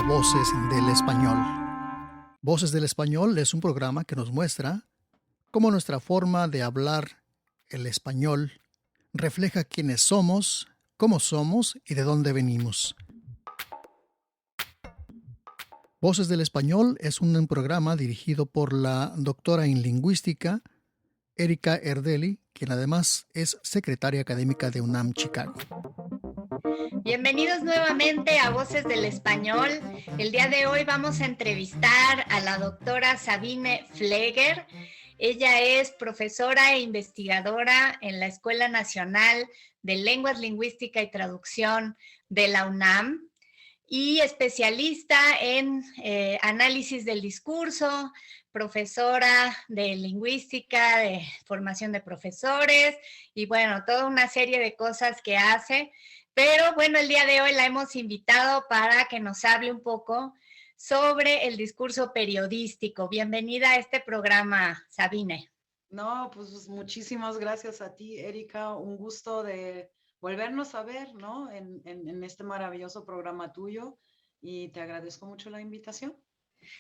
Voces del Español. Voces del Español es un programa que nos muestra cómo nuestra forma de hablar el español refleja quiénes somos, cómo somos y de dónde venimos. Voces del Español es un programa dirigido por la doctora en lingüística Erika Erdeli, quien además es secretaria académica de UNAM Chicago. Bienvenidos nuevamente a Voces del Español. El día de hoy vamos a entrevistar a la doctora Sabine Pfleger. Ella es profesora e investigadora en la Escuela Nacional de Lenguas, Lingüística y Traducción de la UNAM y especialista en análisis del discurso, profesora de lingüística, de formación de profesores y bueno, toda una serie de cosas que hace. Pero bueno, el día de hoy la hemos invitado para que nos hable un poco sobre el discurso periodístico. Bienvenida a este programa, Sabine. No, pues muchísimas gracias a ti, Erika. Un gusto de volvernos a ver, ¿no? En este maravilloso programa tuyo y te agradezco mucho la invitación.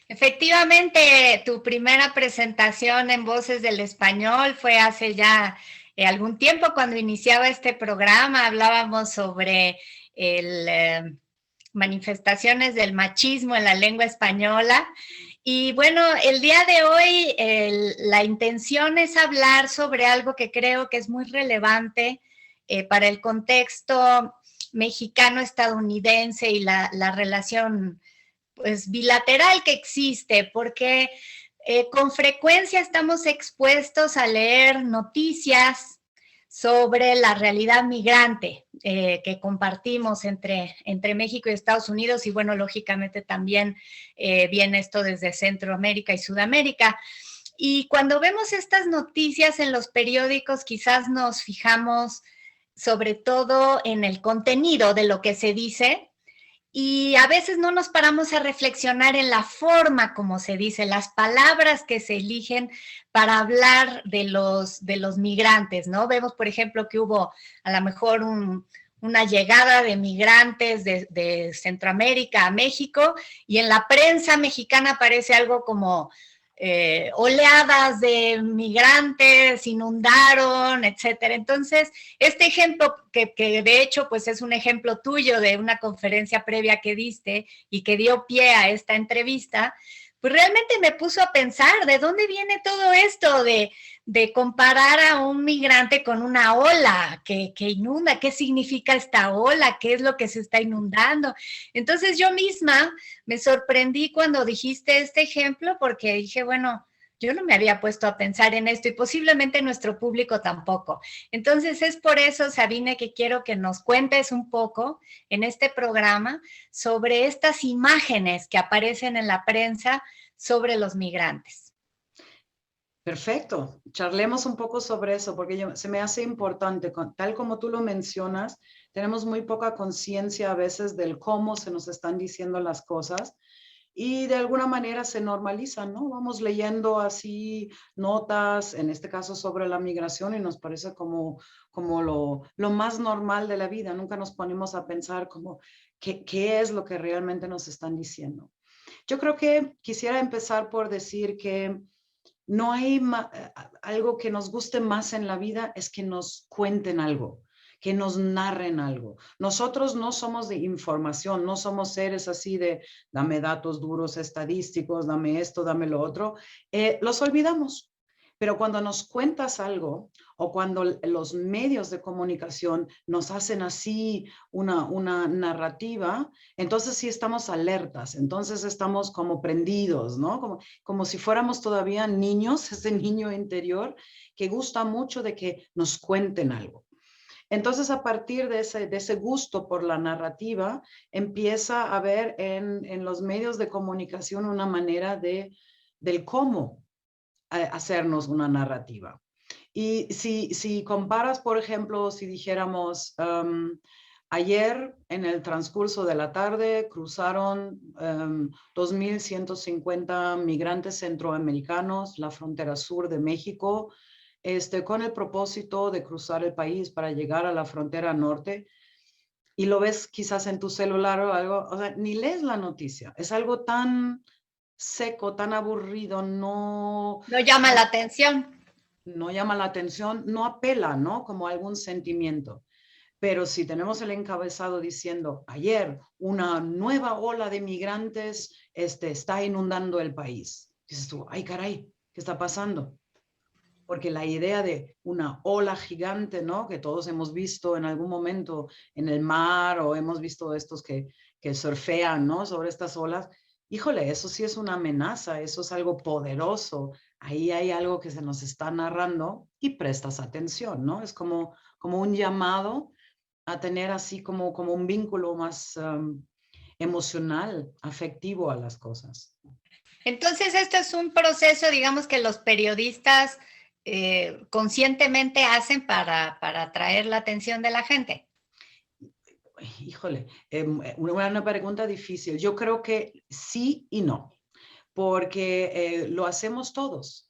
Efectivamente, tu primera presentación en Voces del Español fue hace ya algún tiempo cuando iniciaba este programa. Hablábamos sobre manifestaciones del machismo en la lengua española. Y bueno, el día de hoy la intención es hablar sobre algo que creo que es muy relevante para el contexto mexicano-estadounidense y la relación pues bilateral que existe, porque con frecuencia estamos expuestos a leer noticias sobre la realidad migrante que compartimos entre México y Estados Unidos y bueno, lógicamente también viene esto desde Centroamérica y Sudamérica. Y cuando vemos estas noticias en los periódicos, quizás nos fijamos sobre todo en el contenido de lo que se dice, y a veces no nos paramos a reflexionar en la forma como se dice, las palabras que se eligen para hablar de los migrantes, ¿no? Vemos, por ejemplo, que hubo a lo mejor una llegada de migrantes de Centroamérica a México y en la prensa mexicana aparece algo como oleadas de migrantes inundaron, etcétera. Entonces, este ejemplo, que de hecho pues es un ejemplo tuyo de una conferencia previa que diste y que dio pie a esta entrevista, pues realmente me puso a pensar de dónde viene todo esto de comparar a un migrante con una ola que inunda, qué significa esta ola, qué es lo que se está inundando. Entonces yo misma me sorprendí cuando dijiste este ejemplo porque dije, bueno, yo no me había puesto a pensar en esto y posiblemente nuestro público tampoco. Entonces es por eso, Sabine, que quiero que nos cuentes un poco en este programa sobre estas imágenes que aparecen en la prensa sobre los migrantes. Perfecto. Charlemos un poco sobre eso porque se me hace importante, tal como tú lo mencionas, tenemos muy poca conciencia a veces del cómo se nos están diciendo las cosas. Y de alguna manera se normalizan, ¿no? Vamos leyendo así notas, en este caso sobre la migración, y nos parece como lo más normal de la vida. Nunca nos ponemos a pensar como qué es lo que realmente nos están diciendo. Yo creo que quisiera empezar por decir que no hay algo que nos guste más en la vida, es que nos cuenten algo, que nos narren algo. Nosotros no somos de información, no somos seres así de dame datos duros estadísticos, dame esto, dame lo otro. Los olvidamos. Pero cuando nos cuentas algo o cuando los medios de comunicación nos hacen así una narrativa, entonces sí estamos alertas, entonces estamos como prendidos, ¿no? Como si fuéramos todavía niños, ese niño interior que gusta mucho de que nos cuenten algo. Entonces, a partir de ese gusto por la narrativa, empieza a haber en los medios de comunicación una manera del cómo hacernos una narrativa. Y si comparas, por ejemplo, si dijéramos, ayer en el transcurso de la tarde cruzaron 2.150 migrantes centroamericanos la frontera sur de México, con el propósito de cruzar el país para llegar a la frontera norte. y lo ves quizás en tu celular o algo, o sea, ni lees la noticia. Es algo tan seco, tan aburrido, No llama la atención. no llama la atención, no apela, ¿no? Como algún sentimiento. Pero si tenemos el encabezado diciendo, ayer una nueva ola de migrantes está inundando el país, dices tú, ay caray, ¿qué está pasando? Porque la idea de una ola gigante, ¿no? Que todos hemos visto en algún momento en el mar o hemos visto estos que surfean, ¿no? Sobre estas olas. Híjole, eso sí es una amenaza, eso es algo poderoso. Ahí hay algo que se nos está narrando y prestas atención, ¿no? Es como un llamado a tener así como un vínculo más emocional, afectivo a las cosas. Entonces, esto es un proceso, digamos, que los periodistas conscientemente hacen para atraer la atención de la gente. Híjole, una pregunta difícil. Yo creo que sí y no, porque lo hacemos todos.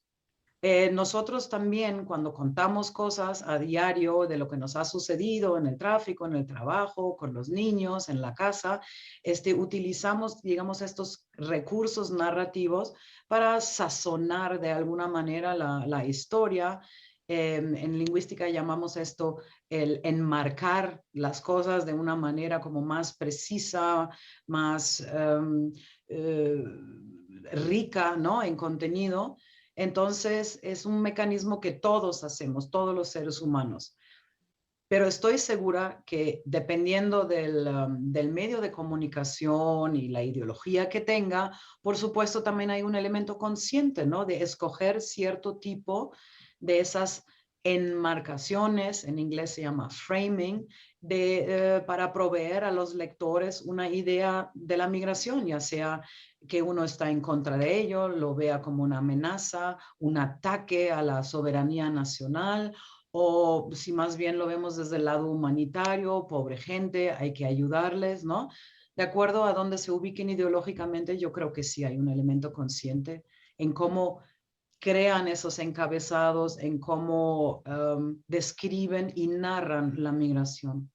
Nosotros también, cuando contamos cosas a diario de lo que nos ha sucedido en el tráfico, en el trabajo, con los niños, en la casa, utilizamos, digamos, estos recursos narrativos para sazonar de alguna manera la historia. En lingüística llamamos esto el enmarcar las cosas de una manera como más precisa, más rica, ¿no? En contenido. Entonces, es un mecanismo que todos hacemos, todos los seres humanos. Pero estoy segura que dependiendo del medio de comunicación y la ideología que tenga, por supuesto también hay un elemento consciente, ¿no? De escoger cierto tipo de esas enmarcaciones, en inglés se llama framing, para proveer a los lectores una idea de la migración, ya sea que uno está en contra de ello, lo vea como una amenaza, un ataque a la soberanía nacional, o si más bien lo vemos desde el lado humanitario, pobre gente, hay que ayudarles, ¿no? De acuerdo a dónde se ubiquen ideológicamente, yo creo que sí hay un elemento consciente en cómo crean esos encabezados, en cómo describen y narran la migración.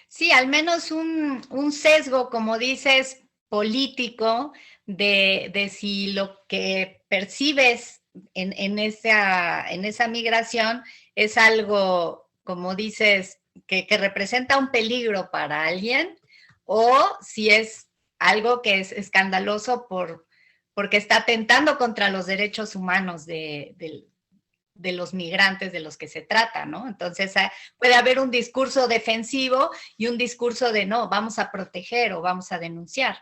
Sí, al menos un sesgo, como dices, político, de si lo que percibes en esa migración es algo, como dices, que representa un peligro para alguien, o si es algo que es escandaloso porque está atentando contra los derechos humanos de los migrantes de los que se trata, ¿no? Entonces puede haber un discurso defensivo y un discurso de no, vamos a proteger o vamos a denunciar.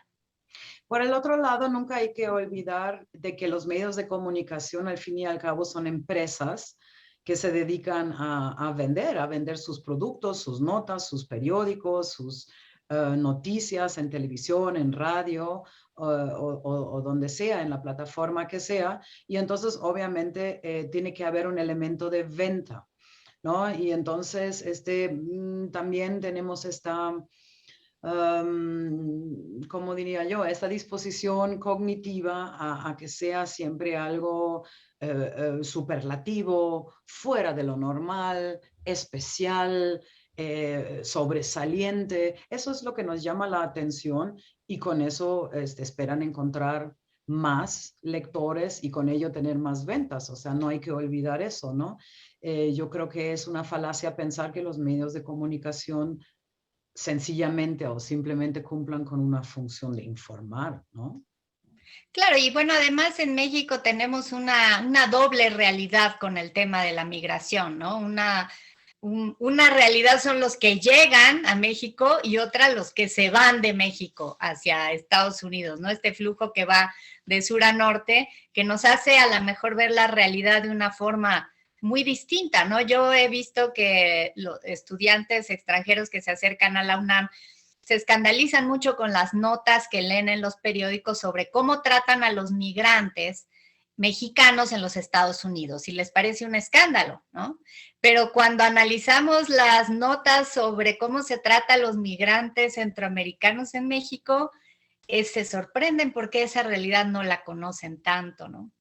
Por el otro lado, nunca hay que olvidar de que los medios de comunicación al fin y al cabo son empresas que se dedican a vender sus productos, sus notas, sus periódicos, sus noticias en televisión, en radio o donde sea, en la plataforma que sea. Y entonces, obviamente, tiene que haber un elemento de venta, ¿no? Y entonces, también tenemos esta como diría yo, esta disposición cognitiva a que sea siempre algo superlativo, fuera de lo normal, especial, sobresaliente. Eso es lo que nos llama la atención y con eso esperan encontrar más lectores y con ello tener más ventas. O sea, no hay que olvidar eso, ¿no? Yo creo que es una falacia pensar que los medios de comunicación sencillamente o simplemente cumplan con una función de informar, ¿no? Claro, y bueno, además en México tenemos una doble realidad con el tema de la migración, ¿no? Una realidad son los que llegan a México y otra los que se van de México hacia Estados Unidos, ¿no? Este flujo que va de sur a norte, que nos hace a lo mejor ver la realidad de una forma muy distinta, ¿no? Yo he visto que los estudiantes extranjeros que se acercan a la UNAM se escandalizan mucho con las notas que leen en los periódicos sobre cómo tratan a los migrantes mexicanos en los Estados Unidos y les parece un escándalo, ¿no? Pero cuando analizamos las notas sobre cómo se trata a los migrantes centroamericanos en México, se sorprenden porque esa realidad no la conocen tanto, ¿no?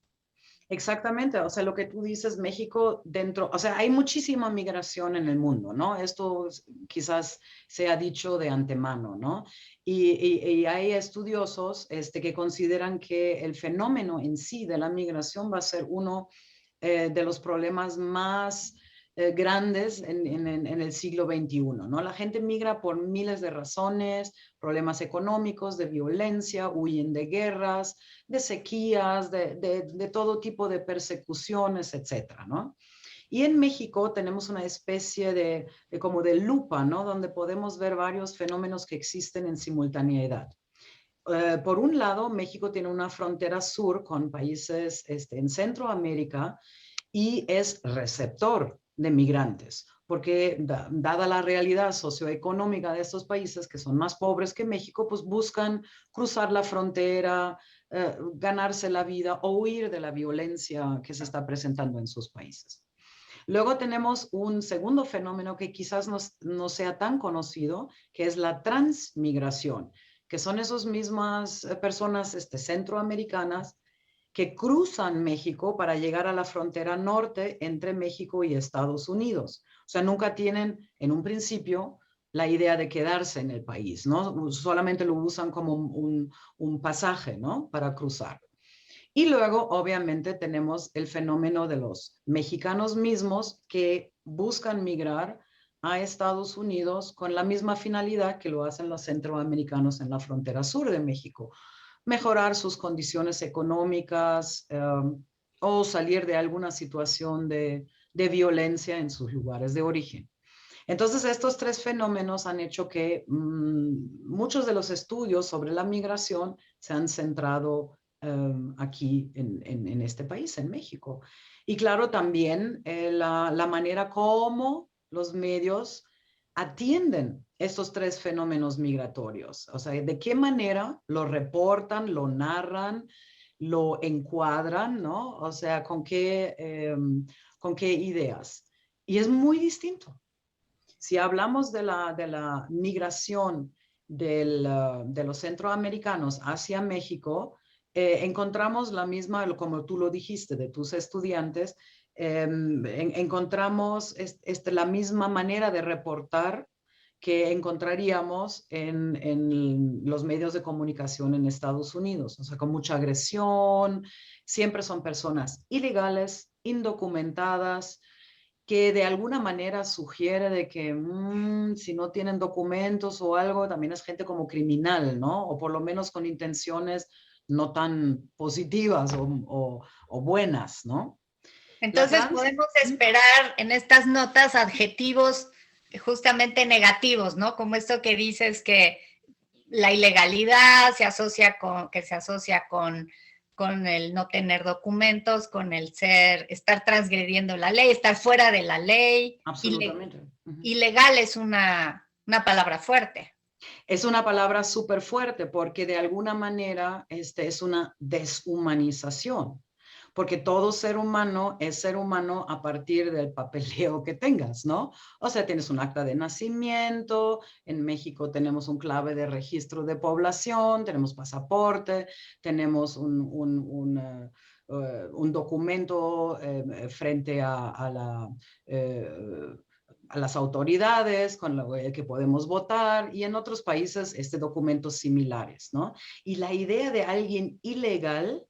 Exactamente, o sea, lo que tú dices, México dentro, o sea, hay muchísima migración en el mundo, ¿no? Esto quizás se ha dicho de antemano, ¿no? Y hay estudiosos que consideran que el fenómeno en sí de la migración va a ser uno de los problemas más grandes en el siglo XXI, ¿no? La gente migra por miles de razones, problemas económicos, de violencia, huyen de guerras, de sequías, de todo tipo de persecuciones, etcétera, ¿no? Y en México tenemos una especie como de lupa, ¿no? Donde podemos ver varios fenómenos que existen en simultaneidad. Por un lado, México tiene una frontera sur con países en Centroamérica y es receptor de migrantes, porque dada la realidad socioeconómica de estos países que son más pobres que México, pues buscan cruzar la frontera, ganarse la vida o huir de la violencia que se está presentando en sus países. Luego tenemos un segundo fenómeno que quizás no sea tan conocido, que es la transmigración, que son esas mismas personas centroamericanas que cruzan México para llegar a la frontera norte entre México y Estados Unidos. O sea, nunca tienen en un principio la idea de quedarse en el país, ¿no? Solamente lo usan como un pasaje, ¿no? Para cruzar. Y luego, obviamente, tenemos el fenómeno de los mexicanos mismos que buscan migrar a Estados Unidos con la misma finalidad que lo hacen los centroamericanos en la frontera sur de México, mejorar sus condiciones económicas o salir de alguna situación de violencia en sus lugares de origen. Entonces, estos tres fenómenos han hecho que muchos de los estudios sobre la migración se han centrado aquí en este país, en México. Y claro, también la manera como los medios atienden estos tres fenómenos migratorios. O sea, de qué manera lo reportan, lo narran, lo encuadran, ¿no? O sea, con qué ideas. Y es muy distinto. Si hablamos de la migración de los centroamericanos hacia México, encontramos la misma, como tú lo dijiste, de tus estudiantes, encontramos la misma manera de reportar que encontraríamos en los medios de comunicación en Estados Unidos. O sea, con mucha agresión, siempre son personas ilegales, indocumentadas, que de alguna manera sugiere de que si no tienen documentos o algo, también es gente como criminal, ¿no? O por lo menos con intenciones no tan positivas o buenas, ¿no? Entonces podemos esperar en estas notas adjetivos justamente negativos, ¿no? Como esto que dices que la ilegalidad se asocia con el no tener documentos, con el estar transgrediendo la ley, estar fuera de la ley. Absolutamente. Ilegal es una palabra fuerte. Es una palabra súper fuerte porque de alguna manera es una deshumanización, porque todo ser humano es ser humano a partir del papeleo que tengas, ¿no? O sea, tienes un acta de nacimiento, en México tenemos un clave de registro de población, tenemos pasaporte, tenemos un documento frente a las autoridades con lo que podemos votar y en otros países documentos similares, ¿no? Y la idea de alguien ilegal,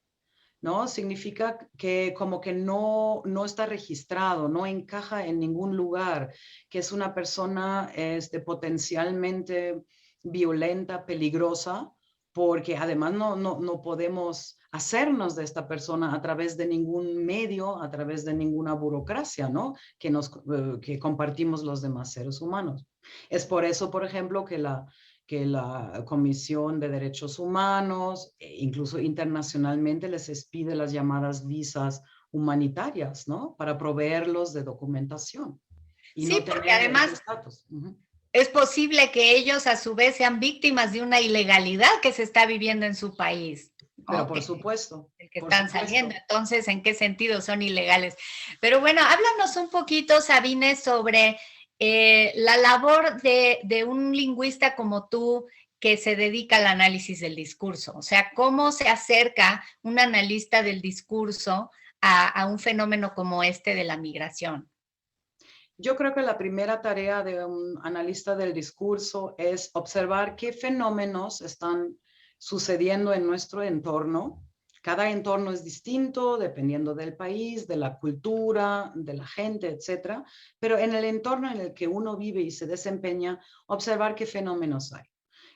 ¿no? Significa que como que no está registrado, no encaja en ningún lugar, que es una persona potencialmente violenta, peligrosa, porque además no podemos hacernos de esta persona a través de ningún medio, a través de ninguna burocracia, ¿no? Que compartimos los demás seres humanos. Es por eso, por ejemplo, que la Comisión de Derechos Humanos, incluso internacionalmente, les expide las llamadas visas humanitarias, ¿no? Para proveerlos de documentación. Y sí, no porque además es posible que ellos a su vez sean víctimas de una ilegalidad que se está viviendo en su país. Pero por supuesto. El que están saliendo. Entonces, ¿en qué sentido son ilegales? Pero bueno, háblanos un poquito, Sabine, sobre la labor de un lingüista como tú que se dedica al análisis del discurso. O sea, ¿cómo se acerca un analista del discurso a un fenómeno como este de la migración? Yo creo que la primera tarea de un analista del discurso es observar qué fenómenos están sucediendo en nuestro entorno. Cada entorno es distinto dependiendo del país, de la cultura, de la gente, etcétera. Pero en el entorno en el que uno vive y se desempeña, observar qué fenómenos hay.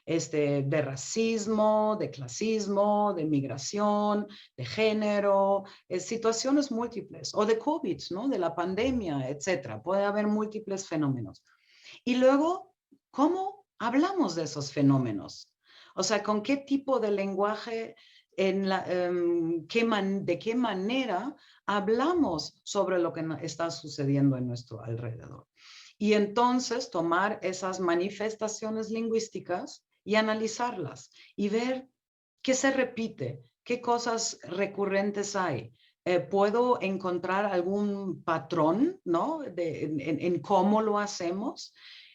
De racismo, de clasismo, de migración, de género, situaciones múltiples, o de COVID, ¿no? De la pandemia, etcétera. Puede haber múltiples fenómenos. Y luego, ¿cómo hablamos de esos fenómenos? O sea, ¿con qué tipo de lenguaje, de qué manera hablamos sobre lo que está sucediendo en nuestro alrededor? Y entonces tomar esas manifestaciones lingüísticas y analizarlas y ver qué se repite, qué cosas recurrentes hay. ¿Puedo encontrar algún patrón, ¿no? en cómo lo hacemos?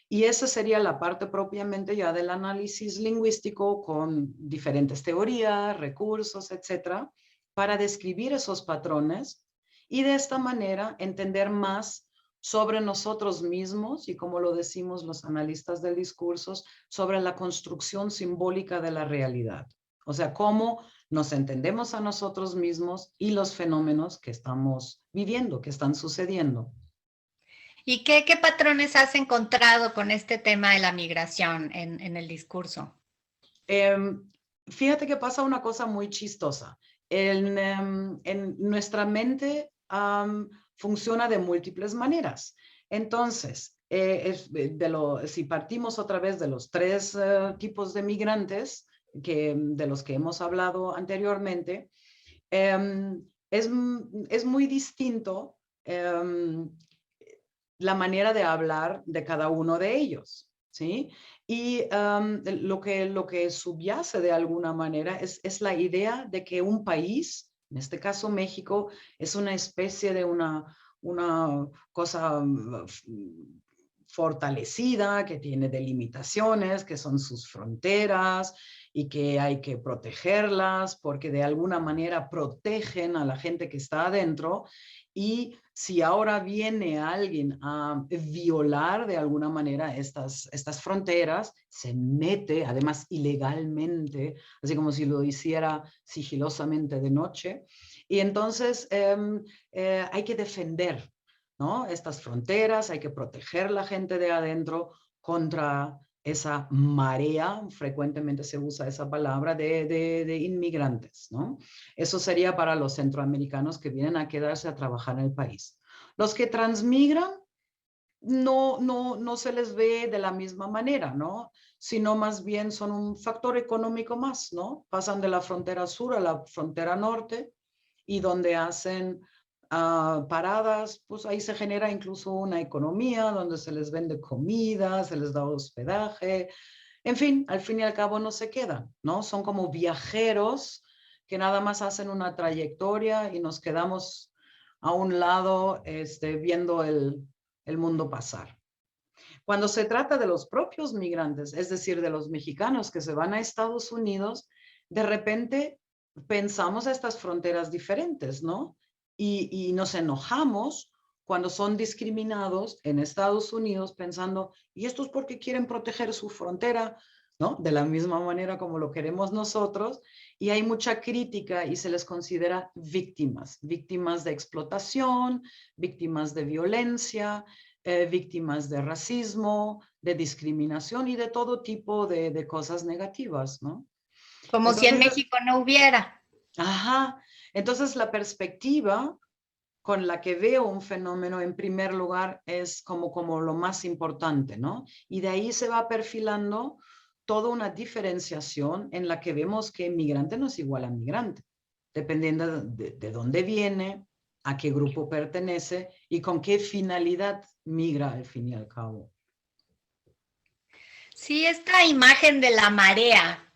Y esa sería la parte propiamente ya del análisis lingüístico con diferentes teorías, recursos, etcétera, para describir esos patrones y de esta manera entender más sobre nosotros mismos y, como lo decimos los analistas del discurso, sobre la construcción simbólica de la realidad. O sea, cómo nos entendemos a nosotros mismos y los fenómenos que estamos viviendo, que están sucediendo. ¿Y qué patrones has encontrado con este tema de la migración en el discurso? Fíjate que pasa una cosa muy chistosa. En nuestra mente funciona de múltiples maneras. Entonces, si partimos otra vez de los tres tipos de migrantes de los que hemos hablado anteriormente, es muy distinto la manera de hablar de cada uno de ellos, ¿sí? Y lo que subyace de alguna manera es la idea de que un país, en este caso México, es una especie de una cosa fortalecida, que tiene delimitaciones, que son sus fronteras y que hay que protegerlas porque de alguna manera protegen a la gente que está adentro. Y si ahora viene alguien a violar de alguna manera estas fronteras, se mete, además ilegalmente, así como si lo hiciera sigilosamente de noche. Y entonces hay que defender, ¿no? Estas fronteras, hay que proteger la gente de adentro contra esa marea, frecuentemente se usa esa palabra, de inmigrantes, ¿no? Eso sería para los centroamericanos que vienen a quedarse a trabajar en el país. Los que transmigran no se les ve de la misma manera, ¿no? Sino más bien son un factor económico más, ¿no? Pasan de la frontera sur a la frontera norte y donde hacen paradas, pues ahí se genera incluso una economía donde se les vende comida, se les da hospedaje, en fin, al fin y al cabo no se quedan, ¿no? Son como viajeros que nada más hacen una trayectoria y nos quedamos a un lado viendo el mundo pasar. Cuando se trata de los propios migrantes, es decir, de los mexicanos que se van a Estados Unidos, de repente pensamos a estas fronteras diferentes, ¿no? Y nos enojamos cuando son discriminados en Estados Unidos pensando, ¿y estos por qué quieren proteger su frontera? ¿No? De la misma manera como lo queremos nosotros, y hay mucha crítica y se les considera víctimas de explotación, víctimas de violencia, víctimas de racismo, de discriminación y de todo tipo de cosas negativas, ¿no? Como entonces, si en México no hubiera. Ajá. Entonces, la perspectiva con la que veo un fenómeno, en primer lugar, es como lo más importante, ¿no? Y de ahí se va perfilando toda una diferenciación en la que vemos que migrante no es igual a migrante, dependiendo de dónde viene, a qué grupo pertenece y con qué finalidad migra al fin y al cabo. Sí, esta imagen de la marea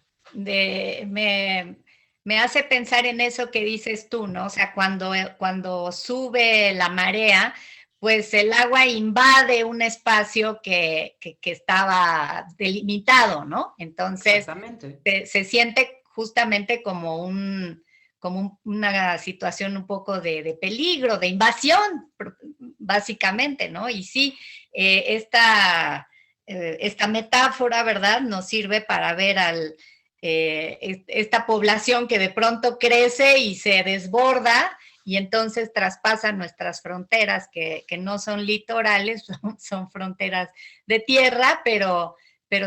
me hace pensar en eso que dices tú, ¿no? O sea, cuando sube la marea, pues el agua invade un espacio que estaba delimitado, ¿no? Entonces, se siente justamente como una situación un poco de peligro, de invasión, básicamente, ¿no? Y sí, esta metáfora, ¿verdad?, nos sirve para ver esta población que de pronto crece y se desborda y entonces traspasa nuestras fronteras, que no son litorales, son fronteras de tierra, pero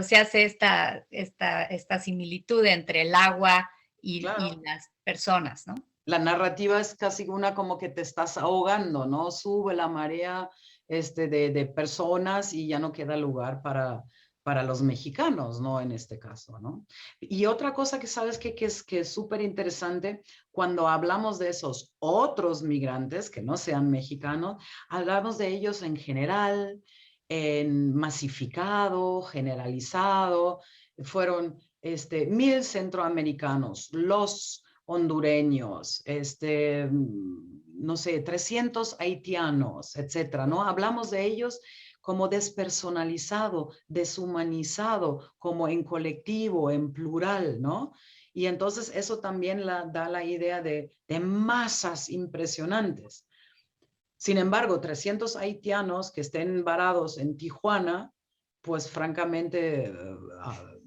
se hace esta similitud entre el agua y las personas, ¿no? La narrativa es casi una como que te estás ahogando, ¿no? Sube la marea de personas y ya no queda lugar para los mexicanos, ¿no? En este caso, ¿no? Y otra cosa que sabes que es súper interesante, cuando hablamos de esos otros migrantes que no sean mexicanos, hablamos de ellos en general, en masificado, generalizado. Fueron 1,000 centroamericanos, los hondureños, no sé, 300 haitianos, etcétera, ¿no? Hablamos de ellos como despersonalizado, deshumanizado, como en colectivo, en plural, ¿no? Y entonces eso también da la idea de masas impresionantes. Sin embargo, 300 haitianos que estén varados en Tijuana, pues francamente,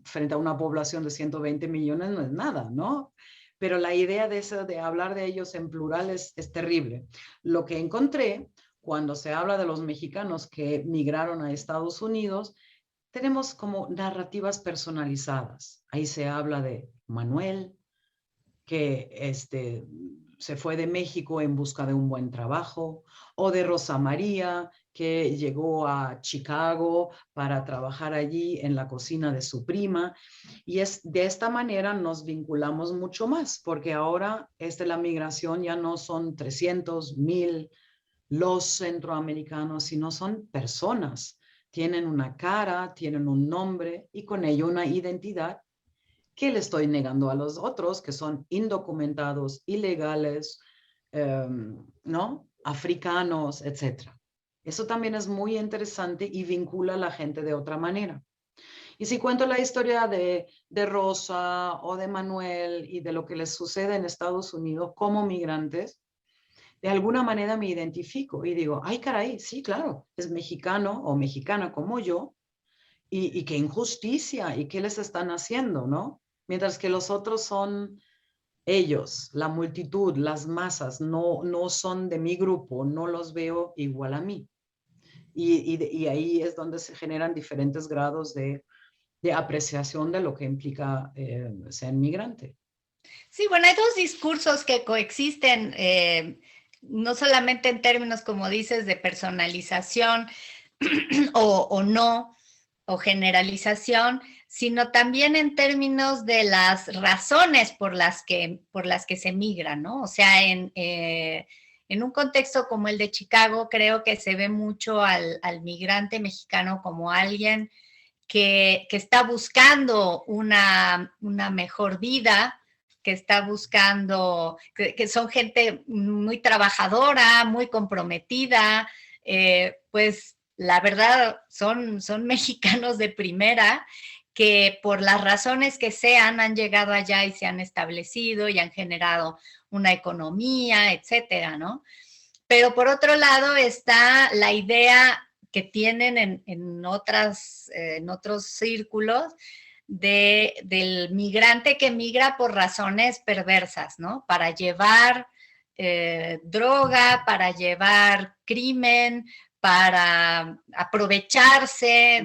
frente a una población de 120 millones no es nada, ¿no? Pero la idea de hablar de ellos en plural es terrible. Lo que encontré cuando se habla de los mexicanos que migraron a Estados Unidos, tenemos como narrativas personalizadas. Ahí se habla de Manuel, que se fue de México en busca de un buen trabajo, o de Rosa María, que llegó a Chicago para trabajar allí en la cocina de su prima. Y de esta manera nos vinculamos mucho más, porque ahora la migración ya no son 300, 1,000 los centroamericanos, sino son personas. Tienen una cara, tienen un nombre y con ello una identidad que le estoy negando a los otros que son indocumentados, ilegales, ¿no? Africanos, etc. Eso también es muy interesante y vincula a la gente de otra manera. Y si cuento la historia de Rosa o de Manuel y de lo que les sucede en Estados Unidos como migrantes, de alguna manera me identifico y digo, ay caray, sí, claro, es mexicano o mexicana como yo, y qué injusticia, y qué les están haciendo, ¿no? Mientras que los otros son ellos, la multitud, las masas, no son de mi grupo, no los veo igual a mí. Y ahí es donde se generan diferentes grados de apreciación de lo que implica ser migrante. Sí, bueno, hay dos discursos que coexisten, no solamente en términos, como dices, de personalización o no, o generalización, sino también en términos de las razones por las que se migra, ¿no? O sea, en un contexto como el de Chicago, creo que se ve mucho al migrante mexicano como alguien que está buscando una mejor vida, que está buscando, que son gente muy trabajadora, muy comprometida, pues la verdad son mexicanos de primera que por las razones que sean han llegado allá y se han establecido y han generado una economía, etcétera, ¿no? Pero por otro lado está la idea que tienen en otros círculos del migrante que migra por razones perversas, ¿no? Para llevar droga, para llevar crimen, para aprovecharse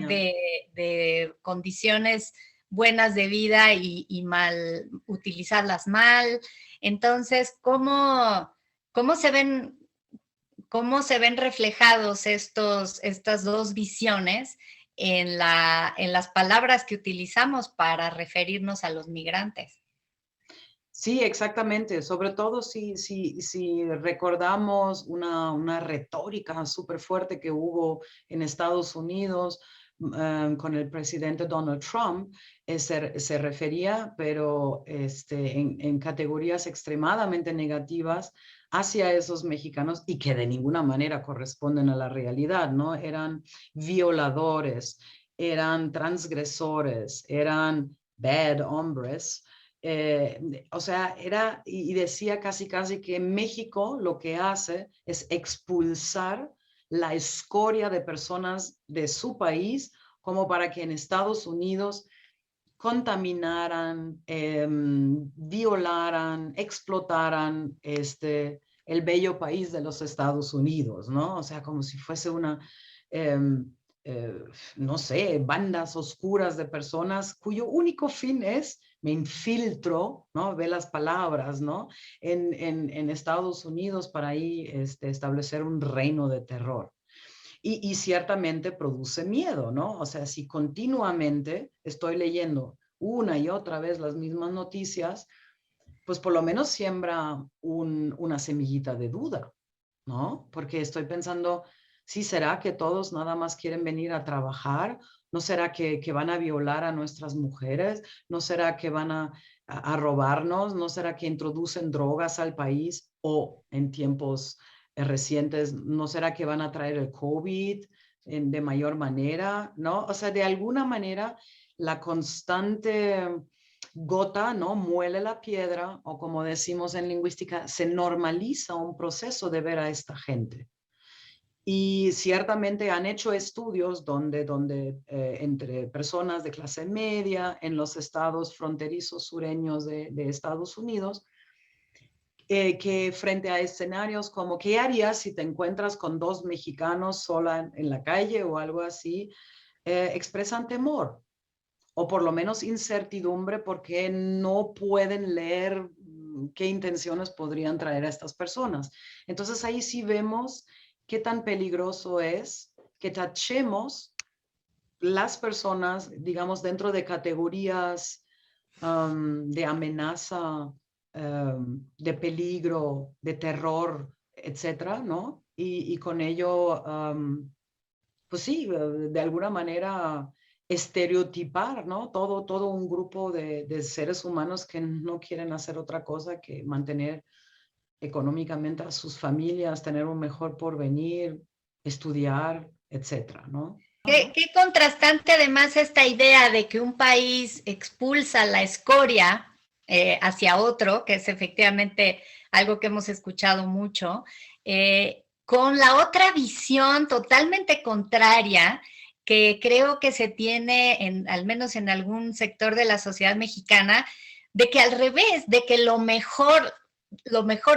de condiciones buenas de vida y utilizarlas mal. Entonces, ¿cómo se ven reflejados estas dos visiones en las palabras que utilizamos para referirnos a los migrantes? Sí, exactamente. Sobre todo si recordamos una retórica súper fuerte que hubo en Estados Unidos con el presidente Donald Trump, se refería, pero en categorías extremadamente negativas hacia esos mexicanos y que de ninguna manera corresponden a la realidad, ¿no? Eran violadores, eran transgresores, eran bad hombres. O sea, era, y decía casi que México lo que hace es expulsar la escoria de personas de su país, como para que en Estados Unidos contaminaran, violaran, explotaran el bello país de los Estados Unidos, ¿no? O sea, como si fuese una, eh, no sé, bandas oscuras de personas cuyo único fin es me infiltro, ¿no? Ve las palabras, ¿no? En Estados Unidos para ahí establecer un reino de terror. Y ciertamente produce miedo, ¿no? O sea, si continuamente estoy leyendo una y otra vez las mismas noticias, pues por lo menos siembra una semillita de duda, ¿no? Porque estoy pensando, ¿sí será que todos nada más quieren venir a trabajar? ¿No será que van a violar a nuestras mujeres? ¿No será que van a robarnos? ¿No será que introducen drogas al país? O en tiempos recientes, ¿no será que van a traer el COVID de mayor manera? ¿No? O sea, de alguna manera, la constante gota, ¿no? Muele la piedra, o como decimos en lingüística, se normaliza un proceso de ver a esta gente. Y ciertamente han hecho estudios donde entre personas de clase media en los estados fronterizos sureños de Estados Unidos, que frente a escenarios como ¿qué harías si te encuentras con dos mexicanos sola en la calle o algo así? Expresan temor o por lo menos incertidumbre porque no pueden leer qué intenciones podrían traer a estas personas. Entonces ahí sí vemos qué tan peligroso es que tachemos las personas, digamos, dentro de categorías de amenaza, de peligro, de terror, etcétera, ¿no? Y con ello, pues sí, de alguna manera estereotipar, ¿no? Todo un grupo de seres humanos que no quieren hacer otra cosa que mantener económicamente a sus familias, tener un mejor porvenir, estudiar, etcétera, ¿no? Qué contrastante además esta idea de que un país expulsa la escoria hacia otro, que es efectivamente algo que hemos escuchado mucho, con la otra visión totalmente contraria que creo que se tiene, al menos en algún sector de la sociedad mexicana, de que al revés, de que lo mejor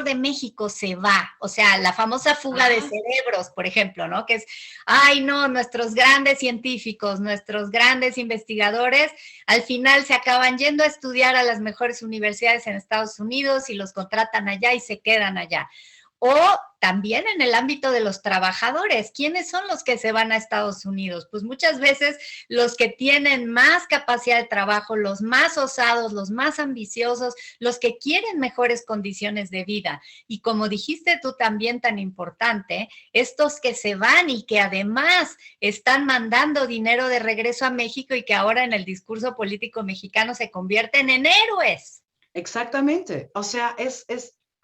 de México se va, o sea, la famosa fuga de cerebros, por ejemplo, ¿no? Que es, ay, no, nuestros grandes científicos, nuestros grandes investigadores, al final se acaban yendo a estudiar a las mejores universidades en Estados Unidos y los contratan allá y se quedan allá. O también en el ámbito de los trabajadores, ¿quiénes son los que se van a Estados Unidos? Pues muchas veces los que tienen más capacidad de trabajo, los más osados, los más ambiciosos, los que quieren mejores condiciones de vida. Y como dijiste tú también tan importante, estos que se van y que además están mandando dinero de regreso a México y que ahora en el discurso político mexicano se convierten en héroes. Exactamente. O sea, es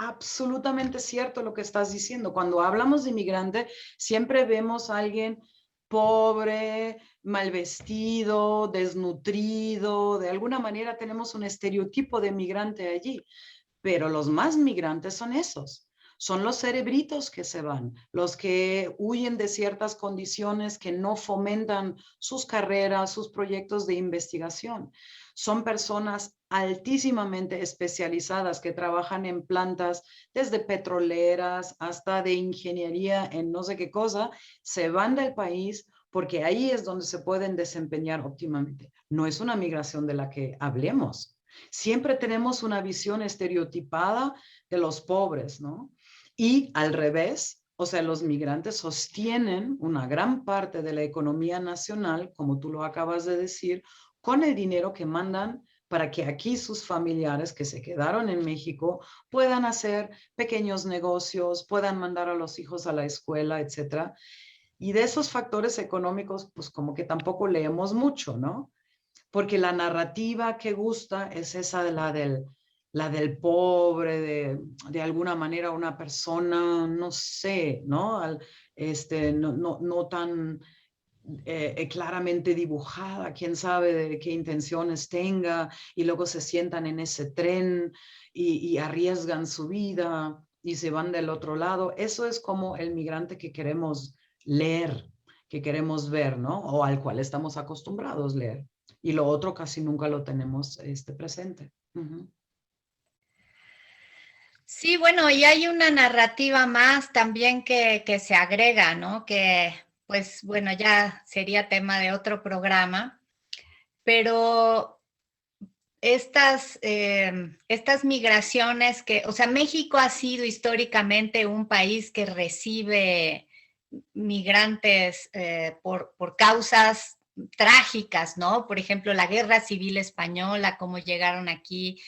absolutamente cierto lo que estás diciendo. Cuando hablamos de inmigrante, siempre vemos a alguien pobre, mal vestido, desnutrido. De alguna manera tenemos un estereotipo de migrante allí, pero los más migrantes son esos. Son los cerebritos que se van, los que huyen de ciertas condiciones que no fomentan sus carreras, sus proyectos de investigación. Son personas altísimamente especializadas que trabajan en plantas desde petroleras hasta de ingeniería en no sé qué cosa, se van del país porque ahí es donde se pueden desempeñar óptimamente. No es una migración de la que hablemos. Siempre tenemos una visión estereotipada de los pobres, ¿no? Y al revés, o sea, los migrantes sostienen una gran parte de la economía nacional, como tú lo acabas de decir, con el dinero que mandan para que aquí sus familiares que se quedaron en México puedan hacer pequeños negocios, puedan mandar a los hijos a la escuela, etcétera. Y de esos factores económicos, pues como que tampoco leemos mucho, ¿no? Porque la narrativa que gusta es esa de la del pobre, de alguna manera una persona, no sé, ¿no? No tan claramente dibujada, quién sabe de qué intenciones tenga, y luego se sientan en ese tren y arriesgan su vida y se van del otro lado. Eso es como el migrante que queremos leer, que queremos ver, ¿no? O al cual estamos acostumbrados a leer. Y lo otro casi nunca lo tenemos presente. Uh-huh. Sí, bueno, y hay una narrativa más también que se agrega, ¿no? Que, pues, bueno, ya sería tema de otro programa, pero estas migraciones que, o sea, México ha sido históricamente un país que recibe migrantes por causas trágicas, ¿no? Por ejemplo, la Guerra Civil Española, cómo llegaron aquí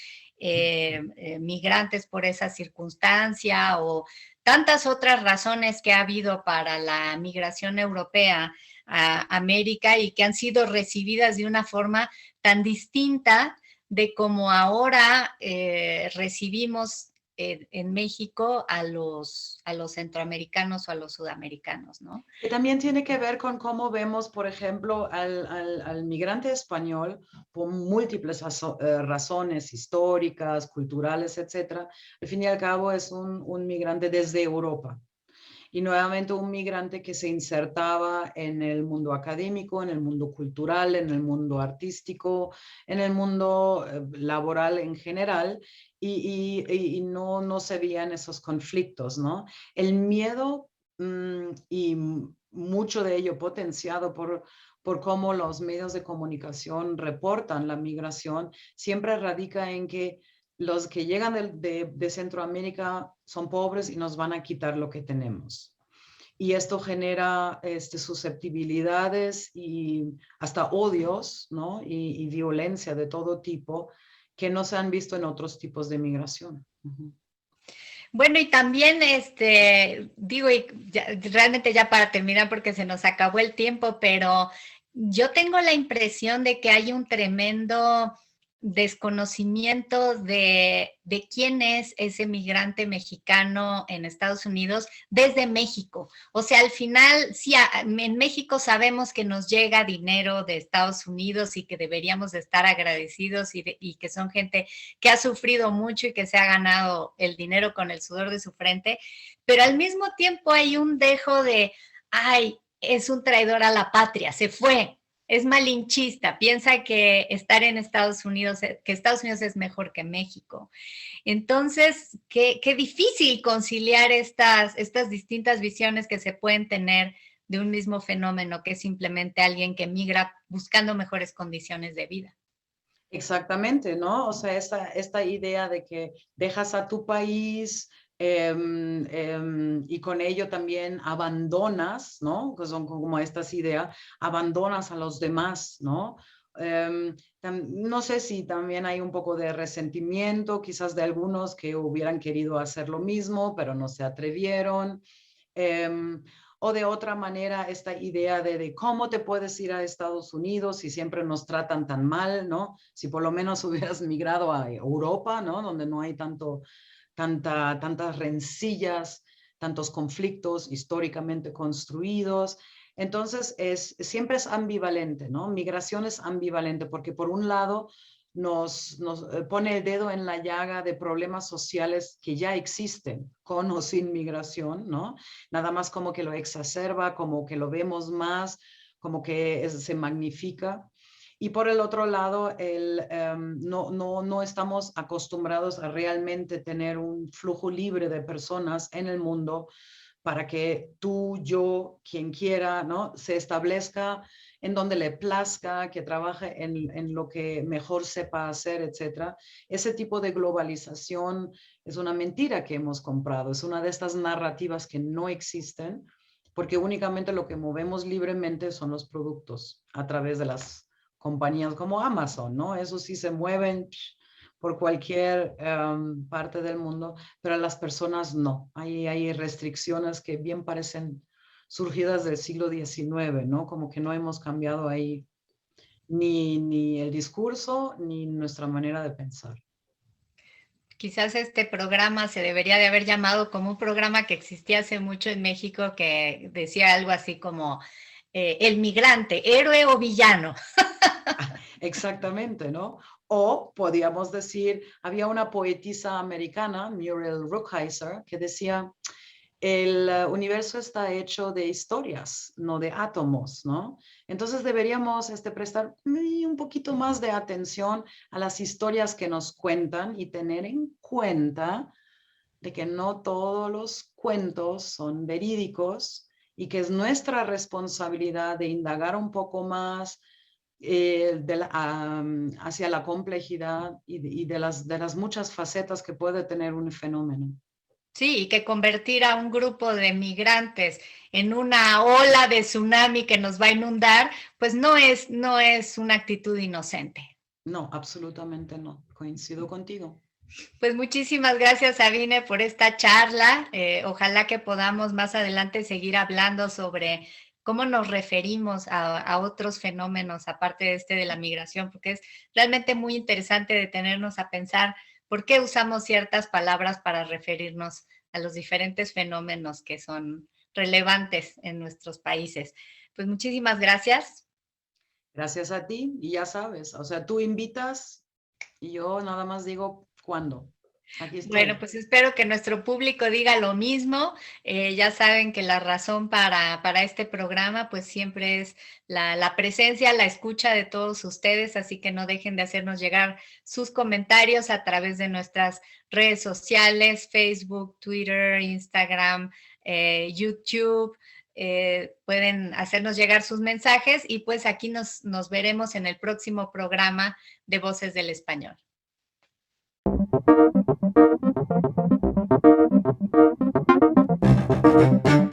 migrantes por esa circunstancia o tantas otras razones que ha habido para la migración europea a América y que han sido recibidas de una forma tan distinta de como ahora recibimos en México a los centroamericanos o a los sudamericanos, ¿no? Que también tiene que ver con cómo vemos, por ejemplo, al migrante español por múltiples razones históricas, culturales, etcétera. Al fin y al cabo es un migrante desde Europa. Y nuevamente un migrante que se insertaba en el mundo académico, en el mundo cultural, en el mundo artístico, en el mundo laboral en general, y no se veían esos conflictos, ¿no? El miedo y mucho de ello potenciado por cómo los medios de comunicación reportan la migración, siempre radica en que los que llegan de Centroamérica son pobres y nos van a quitar lo que tenemos. Y esto genera susceptibilidades y hasta odios, ¿no? Y violencia de todo tipo que no se han visto en otros tipos de migración. Uh-huh. Bueno, y también, digo, y realmente ya para terminar porque se nos acabó el tiempo, pero yo tengo la impresión de que hay un tremendo desconocimiento de quién es ese migrante mexicano en Estados Unidos desde México. O sea, al final, sí, en México sabemos que nos llega dinero de Estados Unidos y que deberíamos de estar agradecidos y que son gente que ha sufrido mucho y que se ha ganado el dinero con el sudor de su frente, pero al mismo tiempo hay un dejo de, ay, es un traidor a la patria, se fue, es malinchista, piensa que estar en Estados Unidos, que Estados Unidos es mejor que México. Entonces, qué difícil conciliar estas distintas visiones que se pueden tener de un mismo fenómeno, que es simplemente alguien que migra buscando mejores condiciones de vida. Exactamente, ¿no? O sea, esta idea de que dejas a tu país y con ello también abandonas, ¿no? Que son como estas ideas, abandonas a los demás, ¿no? No sé si también hay un poco de resentimiento, quizás de algunos que hubieran querido hacer lo mismo, pero no se atrevieron. O de otra manera, esta idea de cómo te puedes ir a Estados Unidos si siempre nos tratan tan mal, ¿no? Si por lo menos hubieras migrado a Europa, ¿no? Donde no hay tantas rencillas, tantos conflictos históricamente construidos. Entonces, siempre es ambivalente, ¿no? Migración es ambivalente porque por un lado nos pone el dedo en la llaga de problemas sociales que ya existen, con o sin migración, ¿no? Nada más como que lo exacerba, como que lo vemos más, como que se magnifica. Y por el otro lado, no estamos acostumbrados a realmente tener un flujo libre de personas en el mundo para que tú, yo, quien quiera, ¿no? Se establezca en donde le plazca, que trabaje en lo que mejor sepa hacer, etcétera. Ese tipo de globalización es una mentira que hemos comprado, es una de estas narrativas que no existen, porque únicamente lo que movemos libremente son los productos a través de las compañías como Amazon, ¿no? Eso sí se mueven por cualquier parte del mundo, pero a las personas no. Hay restricciones que bien parecen surgidas del siglo XIX, ¿no? Como que no hemos cambiado ahí ni el discurso ni nuestra manera de pensar. Quizás este programa se debería de haber llamado como un programa que existía hace mucho en México que decía algo así como el migrante, héroe o villano. Exactamente, ¿no? O podríamos decir, había una poetisa americana, Muriel Rukeyser, que decía, el universo está hecho de historias, no de átomos, ¿no? Entonces deberíamos prestar un poquito más de atención a las historias que nos cuentan y tener en cuenta de que no todos los cuentos son verídicos y que es nuestra responsabilidad de indagar un poco más hacia la complejidad y de las muchas facetas que puede tener un fenómeno. Sí, y que convertir a un grupo de migrantes en una ola de tsunami que nos va a inundar, pues no es una actitud inocente. No, absolutamente no. Coincido contigo. Pues muchísimas gracias, Sabine, por esta charla. Ojalá que podamos más adelante seguir hablando sobre cómo nos referimos a otros fenómenos, aparte de la migración, porque es realmente muy interesante detenernos a pensar por qué usamos ciertas palabras para referirnos a los diferentes fenómenos que son relevantes en nuestros países. Pues muchísimas gracias. Gracias a ti, y ya sabes, o sea, tú invitas y yo nada más digo cuándo. Aquí estoy. Bueno, pues espero que nuestro público diga lo mismo. Ya saben que la razón para este programa pues siempre es la presencia, la escucha de todos ustedes, así que no dejen de hacernos llegar sus comentarios a través de nuestras redes sociales, Facebook, Twitter, Instagram, YouTube. Pueden hacernos llegar sus mensajes y pues aquí nos veremos en el próximo programa de Voces del Español. Thank you.